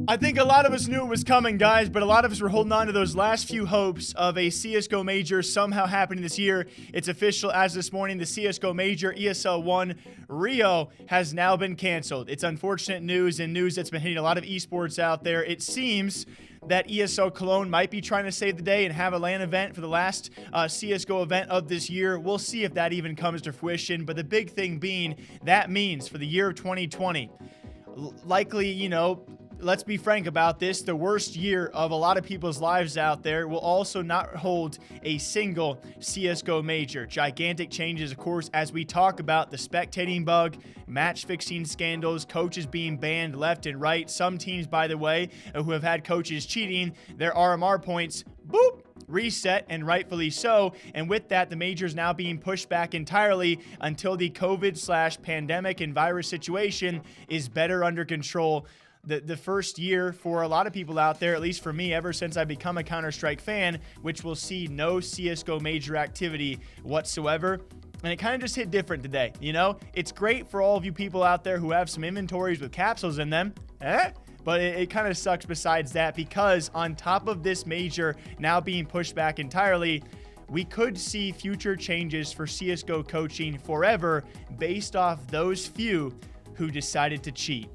I think a lot of us knew it was coming, guys, but a lot of us were holding on to those last few hopes of a CSGO Major somehow happening this year. It's official as this morning. The CSGO Major ESL 1 Rio has now been canceled. It's unfortunate news and news that's been hitting a lot of esports out there. It seems that ESL Cologne might be trying to save the day and have a LAN event for the last CSGO event of this year. We'll see if that even comes to fruition, but the big thing being that means for the year of 2020, likely, you know, let's be frank about this, the worst year of a lot of people's lives out there will also not hold a single CSGO Major. Gigantic changes, of course, as we talk about the spectating bug, match fixing scandals, coaches being banned left and right. Some teams, by the way, who have had coaches cheating, their RMR points, boop, reset, and rightfully so. And with that, the major is now being pushed back entirely until the COVID/pandemic and virus situation is better under control. The first year for a lot of people out there, at least for me, ever since I've become a Counter-Strike fan, which will see no CSGO Major activity whatsoever. And it kind of just hit different today, you know? It's great for all of you people out there who have some inventories with capsules in them, but it kind of sucks besides that, because on top of this major now being pushed back entirely, we could see future changes for CSGO coaching forever based off those few who decided to cheat.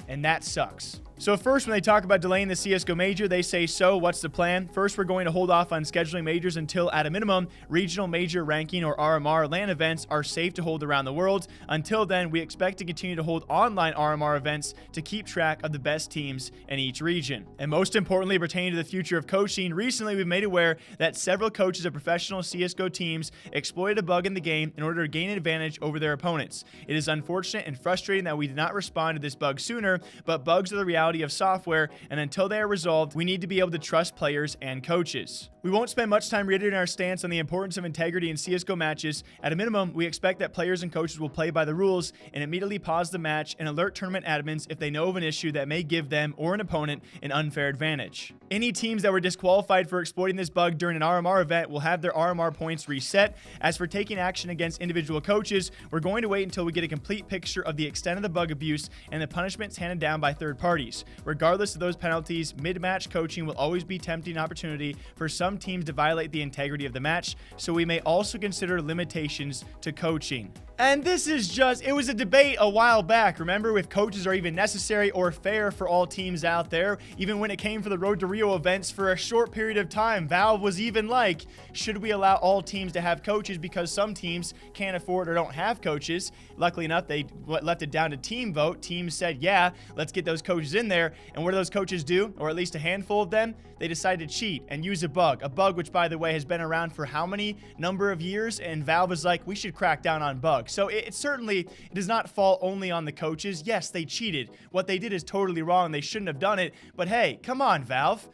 And that sucks. So first, when they talk about delaying the CSGO Major, they say, so what's the plan? First, we're going to hold off on scheduling majors until, at a minimum, regional major ranking or RMR LAN events are safe to hold around the world. Until then, we expect to continue to hold online RMR events to keep track of the best teams in each region. And most importantly, pertaining to the future of coaching, recently we've made aware that several coaches of professional CSGO teams exploited a bug in the game in order to gain an advantage over their opponents. It is unfortunate and frustrating that we did not respond to this bug sooner, but bugs are the reality of software, and until they are resolved, we need to be able to trust players and coaches. We won't spend much time reiterating our stance on the importance of integrity in CSGO matches. At a minimum, we expect that players and coaches will play by the rules and immediately pause the match and alert tournament admins if they know of an issue that may give them or an opponent an unfair advantage. Any teams that were disqualified for exploiting this bug during an RMR event will have their RMR points reset. As for taking action against individual coaches, we're going to wait until we get a complete picture of the extent of the bug abuse and the punishments handed down by third parties. Regardless of those penalties, mid-match coaching will always be a tempting opportunity for some teams to violate the integrity of the match, so we may also consider limitations to coaching. And this is just, it was a debate a while back, remember, if coaches are even necessary or fair for all teams out there. Even when it came for the Road to Rio events for a short period of time, Valve was even like, should we allow all teams to have coaches because some teams can't afford or don't have coaches? Luckily enough, they left it down to team vote. Teams said, yeah, let's get those coaches in there. And what do those coaches do? Or at least a handful of them? They decided to cheat and use a bug which, by the way, has been around for how many number of years? And Valve is like, we should crack down on bugs. So it certainly does not fall only on the coaches. Yes, they cheated. What they did is totally wrong. They shouldn't have done it. But hey, come on, Valve.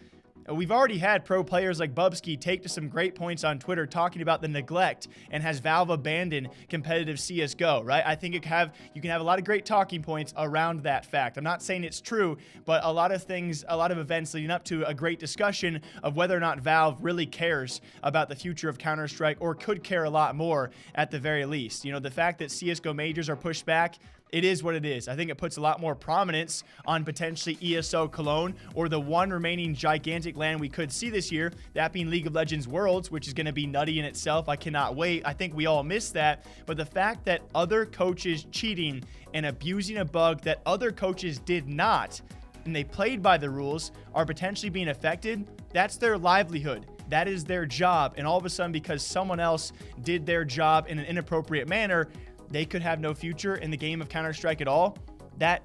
We've already had pro players like Bubsky take to some great points on Twitter talking about the neglect and has Valve abandoned competitive CSGO, right? I think you can have a lot of great talking points around that fact. I'm not saying it's true, but a lot of things, a lot of events leading up to a great discussion of whether or not Valve really cares about the future of Counter-Strike, or could care a lot more at the very least. You know, the fact that CSGO majors are pushed back, it is what it is. I think it puts a lot more prominence on potentially ESL Cologne, or the one remaining gigantic LAN we could see this year, that being League of Legends Worlds, which is going to be nutty in itself. I cannot wait. I think we all missed that. But the fact that other coaches cheating and abusing a bug that other coaches did not, and they played by the rules, are potentially being affected, that's their livelihood. That is their job. And all of a sudden, because someone else did their job in an inappropriate manner, they could have no future in the game of Counter-Strike at all. That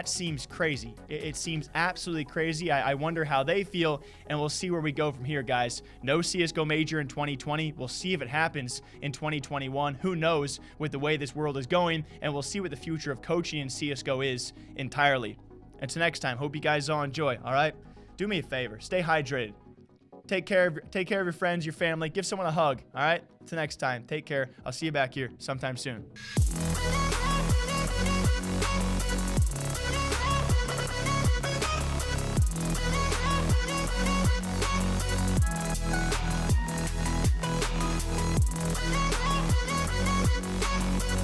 seems crazy. It seems absolutely crazy. I wonder how they feel, and we'll see where we go from here, guys. No CSGO Major in 2020. We'll see if it happens in 2021. Who knows with the way this world is going, and we'll see what the future of coaching in CSGO is entirely. Until next time, hope you guys all enjoy, all right? Do me a favor. Stay hydrated. Take care of your friends, your family. Give someone a hug, all right? Until next time, take care. I'll see you back here sometime soon.